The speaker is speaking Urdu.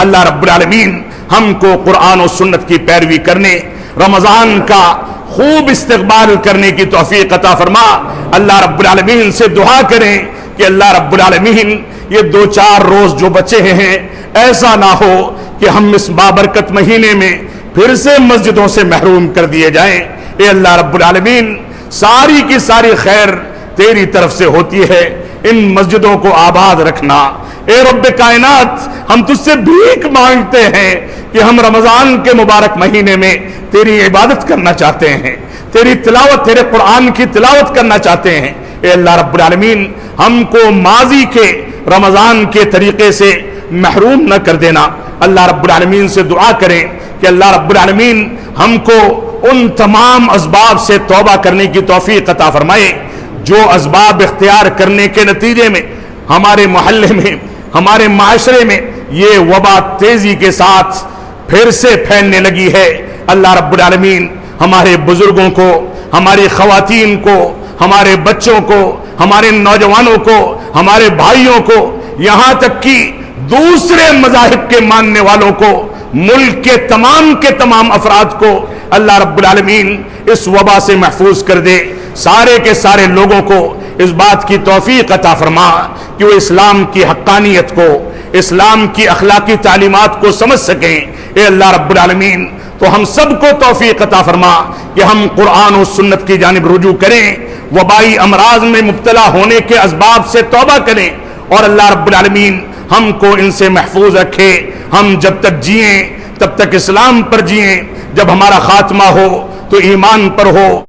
اللہ رب العالمین ہم کو قرآن و سنت کی پیروی کرنے، رمضان کا خوب استقبال کرنے کی توفیق عطا فرما۔ اللہ رب العالمین سے دعا کریں کہ اللہ رب العالمین یہ 2-4 روز جو بچے ہیں ایسا نہ ہو کہ ہم اس بابرکت مہینے میں پھر سے مسجدوں سے محروم کر دیے جائیں۔ اے اللہ رب العالمین، ساری کی ساری خیر تیری طرف سے ہوتی ہے، ان مسجدوں کو آباد رکھنا۔ اے رب کائنات، ہم تجھ سے بھیک مانگتے ہیں کہ ہم رمضان کے مبارک مہینے میں تیری عبادت کرنا چاہتے ہیں، تیری تلاوت، تیرے قرآن کی تلاوت کرنا چاہتے ہیں۔ اے اللہ رب العالمین، ہم کو ماضی کے رمضان کے طریقے سے محروم نہ کر دینا۔ اللہ رب العالمین سے دعا کریں کہ اللہ رب العالمین ہم کو ان تمام اسباب سے توبہ کرنے کی توفیق عطا فرمائے جو اسباب اختیار کرنے کے نتیجے میں ہمارے محلے میں، ہمارے معاشرے میں یہ وبا تیزی کے ساتھ پھر سے پھیلنے لگی ہے۔ اللہ رب العالمین ہمارے بزرگوں کو، ہماری خواتین کو، ہمارے بچوں کو، ہمارے نوجوانوں کو، ہمارے بھائیوں کو، یہاں تک کہ دوسرے مذاہب کے ماننے والوں کو، ملک کے تمام افراد کو اللہ رب العالمین اس وبا سے محفوظ کر دے۔ سارے کے سارے لوگوں کو اس بات کی توفیق عطا فرما کہ وہ اسلام کی حقانیت کو، اسلام کی اخلاقی تعلیمات کو سمجھ سکیں۔ اے اللہ رب العالمین، تو ہم سب کو توفیق عطا فرما کہ ہم قرآن و سنت کی جانب رجوع کریں، وبائی امراض میں مبتلا ہونے کے اسباب سے توبہ کریں، اور اللہ رب العالمین ہم کو ان سے محفوظ رکھے۔ ہم جب تک جئیں تب تک اسلام پر جئیں، جب ہمارا خاتمہ ہو تو ایمان پر ہو۔